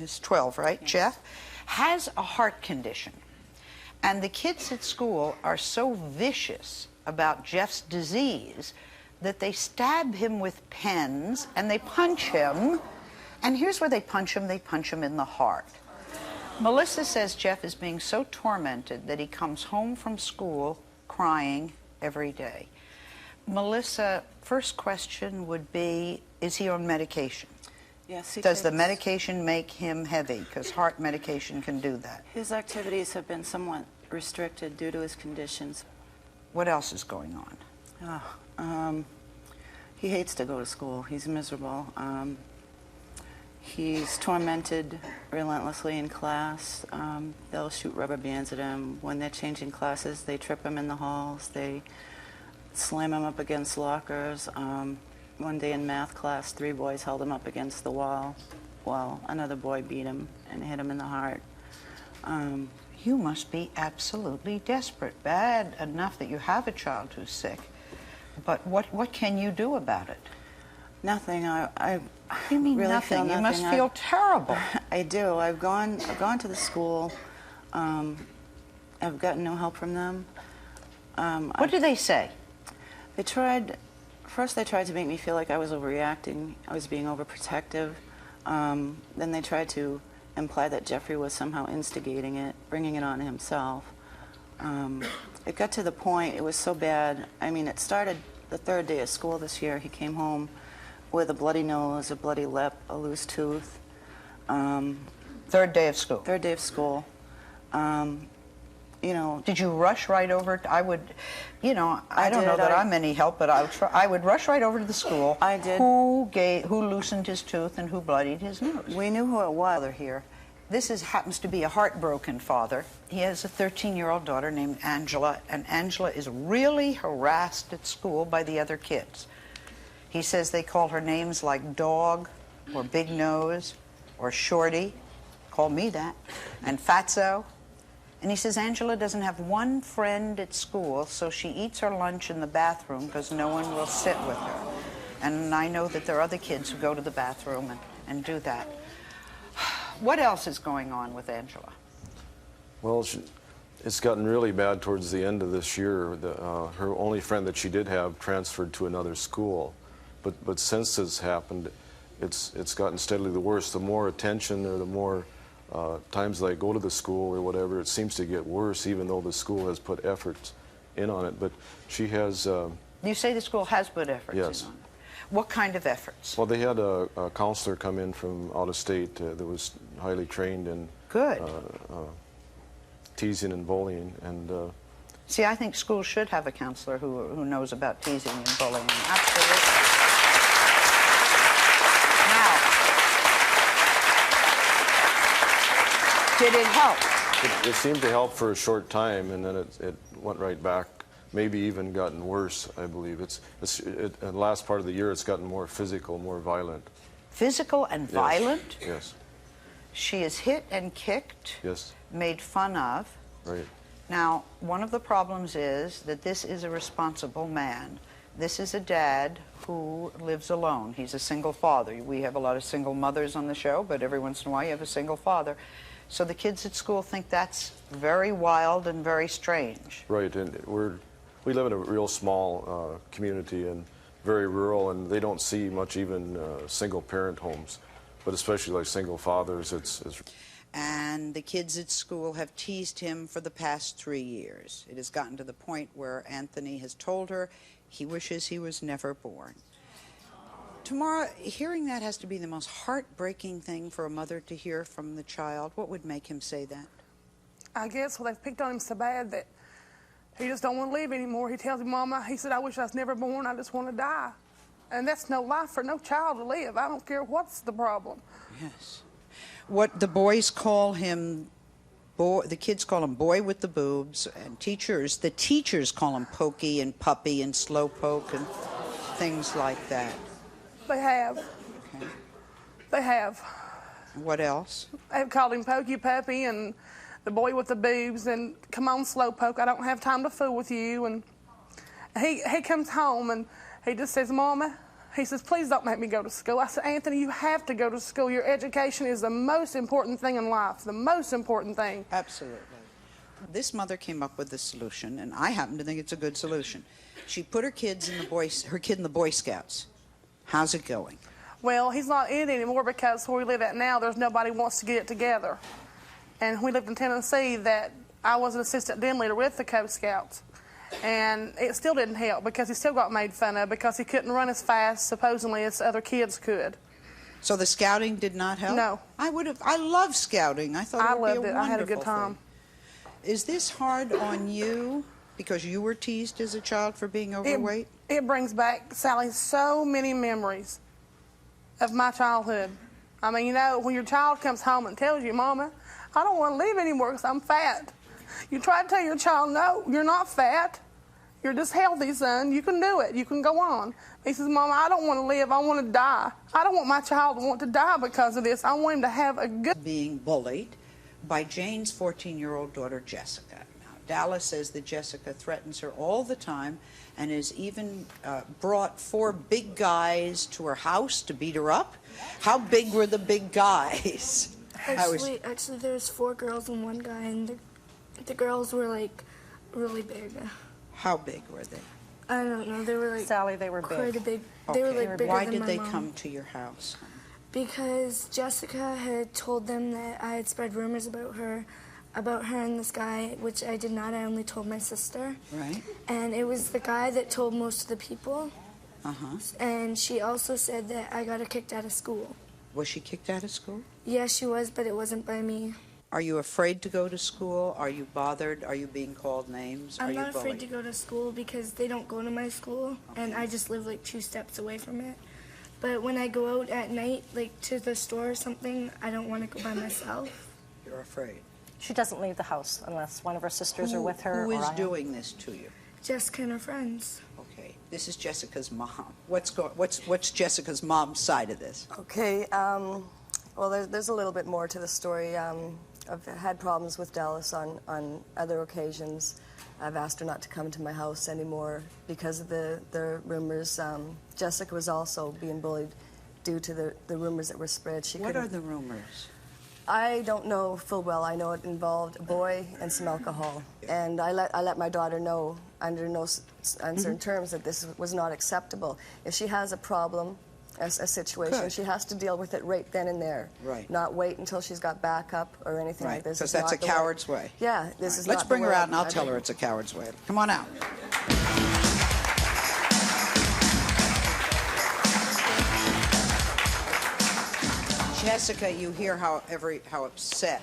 is 12, right? Yes. Jeff has a heart condition. And the kids at school are so vicious about Jeff's disease that they stab him with pens and they punch him. And here's where they punch him in the heart. Melissa says Jeff is being so tormented that he comes home from school crying every day. Melissa, first question would be, is he on medication? Yes, Does the medication make him heavy? Because heart medication can do that. His activities have been somewhat restricted due to his conditions. What else is going on? He hates to go to school. He's miserable. He's tormented relentlessly in class. They'll shoot rubber bands at him. When they're changing classes, they trip him in the halls. They slam him up against lockers. One day in math class, 3 boys held him up against the wall while another boy beat him and hit him in the heart. You must be absolutely desperate. Bad enough that you have a child who's sick. But what can you do about it? Nothing. You mean really nothing? You must feel terrible. I do. I've gone to the school. I've gotten no help from them. What do they say? First they tried to make me feel like I was overreacting. I was being overprotective. Then they tried to imply that Jeffrey was somehow instigating it, bringing it on himself. It got to the point, it was so bad. I mean, it started the 3rd day of school this year. He came home with a bloody nose, a bloody lip, a loose tooth. 3rd day of school? 3rd day of school. You know. Did you rush right over? I would, you know, I don't know that I'm any help, but I would rush right over to the school. I did. Who loosened his tooth and who bloodied his nose? We knew who it was. Here. This happens to be a heartbroken father. He has a 13-year-old daughter named Angela, and Angela is really harassed at school by the other kids. He says they call her names like dog or big nose or shorty. Call me that. And fatso. And he says Angela doesn't have one friend at school, so she eats her lunch in the bathroom because no one will sit with her. And I know that there are other kids who go to the bathroom and do that. What else is going on with Angela? Well, it's gotten really bad towards the end of this year. Her only friend that she did have transferred to another school. But since this happened, it's gotten steadily the worse. The more attention or the more times that I go to the school or whatever, it seems to get worse, even though the school has put efforts in on it. But she has... You say the school has put efforts in on it. What kind of efforts? Well, they had a counselor come in from out of state that was highly trained in teasing and bullying. And see, I think schools should have a counselor who knows about teasing and bullying. Absolutely. Did it help? It seemed to help for a short time, and then it went right back, maybe even gotten worse, I believe. In the last part of the year, it's gotten more physical, more violent. Physical and violent? Yes. She is hit and kicked, yes, made fun of. Right. Now, one of the problems is that this is a responsible man. This is a dad who lives alone. He's a single father. We have a lot of single mothers on the show, but every once in a while you have a single father. So the kids at school think that's very wild and very strange. Right, and we live in a real small community and very rural, and they don't see much even single-parent homes, but especially like single fathers, it's... And the kids at school have teased him for the past 3 years. It has gotten to the point where Anthony has told her he wishes he was never born. Tamara, hearing that has to be the most heartbreaking thing for a mother to hear from the child. What would make him say that? I guess, well, they've picked on him so bad that he just don't want to live anymore. He tells his mama, he said, I wish I was never born, I just want to die. And that's no life for no child to live. I don't care what's the problem. Yes. What the boys call him, the kids call him boy with the boobs, and the teachers call him pokey and puppy and slow poke and things like that. They have. Okay. They have. What else? They've called him Pokey Puppy and the boy with the boobs and come on Slowpoke, I don't have time to fool with you. And he comes home and he just says, Mama, He says, please don't make me go to school. I said, Anthony, you have to go to school. Your education is the most important thing in life, the most important thing. Absolutely. This mother came up with this solution, and I happen to think it's a good solution. She put her kid in the Boy Scouts. How's it going? Well, he's not in it anymore because where we live at now, there's nobody who wants to get it together. And we lived in Tennessee that I was an assistant den leader with the Cub Scouts. And it still didn't help because he still got made fun of because he couldn't run as fast, supposedly, as other kids could. So the scouting did not help? No. I love scouting. I thought it would be a wonderful thing. I had a good time. Is this hard on you because you were teased as a child for being overweight? It brings back, Sally, so many memories of my childhood. I mean, you know, when your child comes home and tells you, Mama, I don't want to live anymore because I'm fat. You try to tell your child, no, you're not fat. You're just healthy, son. You can do it. You can go on. He says, Mama, I don't want to live. I want to die. I don't want my child to want to die because of this. I want him to have a good... Being bullied by Jane's 14-year-old daughter, Jessica. Now, Dallas says that Jessica threatens her all the time and has even brought 4 big guys to her house to beat her up. How big were the big guys? Actually, there was 4 girls and 1 guy, and the girls were, like, really big. How big were they? I don't know. They were, like, Sally, they were quite big. a big. They were, like, bigger Why than did my they mom. come to your house? Because Jessica had told them that I had spread rumors about her and this guy, which I did not. I only told my sister. Right. And it was the guy that told most of the people. Uh-huh. And she also said that I got her kicked out of school. Was she kicked out of school? Yes, she was, but it wasn't by me. Are you afraid to go to school? Are you bothered? Are you being called names? I'm Are you not afraid bullied? to go to school because they don't go to my school, and I just live like 2 steps away from it. But when I go out at night, like to the store or something, I don't want to go by myself. You're afraid. She doesn't leave the house unless one of her sisters are with her. Who or is I am. doing this to you? Jessica and her friends. Okay, this is Jessica's mom. What's Jessica's mom's side of this? Okay, well, there's a little bit more to the story. I've had problems with Dallas on other occasions. I've asked her not to come to my house anymore because of the rumors. Jessica was also being bullied due to the rumors that were spread. What are the rumors? I don't know full well. I know it involved a boy and some alcohol. And I let my daughter know under no uncertain terms that this was not acceptable. If she has a problem, a situation, Good. she has to deal with it right then and there. Right. Not wait until she's got backup or anything Right, like this. because It's that's a not the coward's way. Yeah, this Right. is Let's not bring the her way out and I'll I tell do. her it's a coward's way. Come on out. Jessica, you hear how upset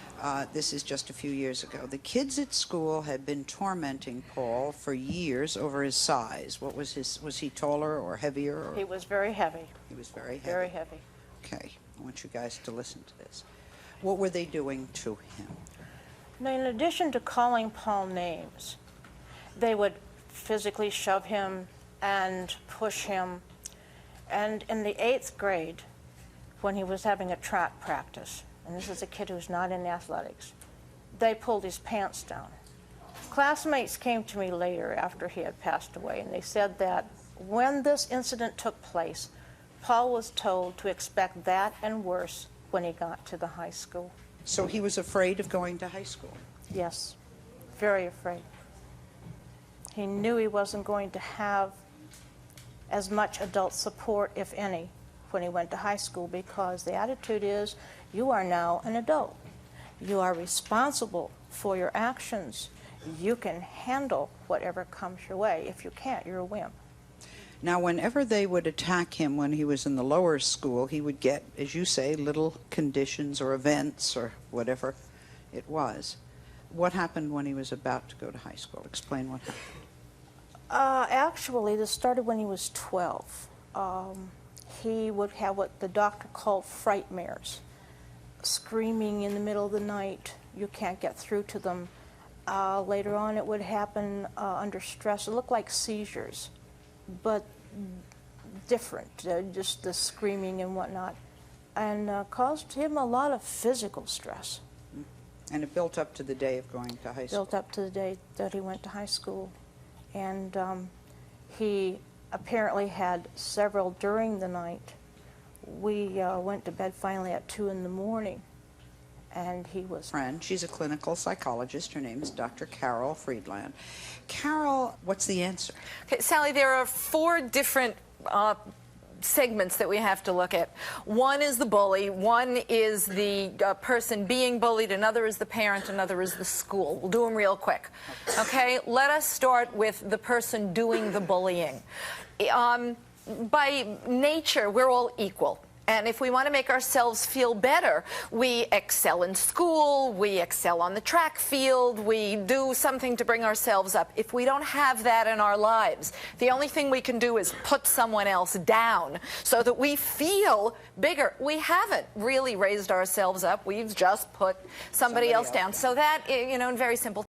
this is just a few years ago. The kids at school had been tormenting Paul for years over his size. What was he taller or heavier? Or? He was very heavy. He was very heavy. Very heavy. Okay, I want you guys to listen to this. What were they doing to him? Now, in addition to calling Paul names, they would physically shove him and push him. And in the 8th grade, when he was having a track practice, and this is a kid who's not in athletics, they pulled his pants down. Classmates came to me later after he had passed away, and they said that when this incident took place, Paul was told to expect that and worse when he got to the high school. So he was afraid of going to high school? Yes, very afraid. He knew he wasn't going to have as much adult support, if any, when he went to high school, because the attitude is, you are now an adult. You are responsible for your actions. You can handle whatever comes your way. If you can't, you're a wimp. Now, whenever they would attack him when he was in the lower school, he would get, as you say, little conditions or events or whatever it was. What happened when he was about to go to high school? Explain what happened. Actually, this started when he was 12. He would have what the doctor called frightmares, screaming in the middle of the night. You can't get through to them. Later on, it would happen under stress. It looked like seizures, but different, just the screaming and whatnot, and caused him a lot of physical stress. And it built up to the day of going to high school. Built up to the day that he went to high school. And he apparently had several during the night. We went to bed finally at 2 in the morning, and he was... Friend, she's a clinical psychologist. Her name is Dr. Carol Friedland. Carol, what's the answer? Okay, Sally, there are 4 different segments that we have to look at. One is the bully, one is the person being bullied, another is the parent, another is the school. We'll do them real quick. Okay, let us start with the person doing the bullying. By nature, we're all equal. And if we want to make ourselves feel better, we excel in school, we excel on the track field, we do something to bring ourselves up. If we don't have that in our lives, the only thing we can do is put someone else down so that we feel bigger. We haven't really raised ourselves up. We've just put somebody else down. So that, you know, in very simple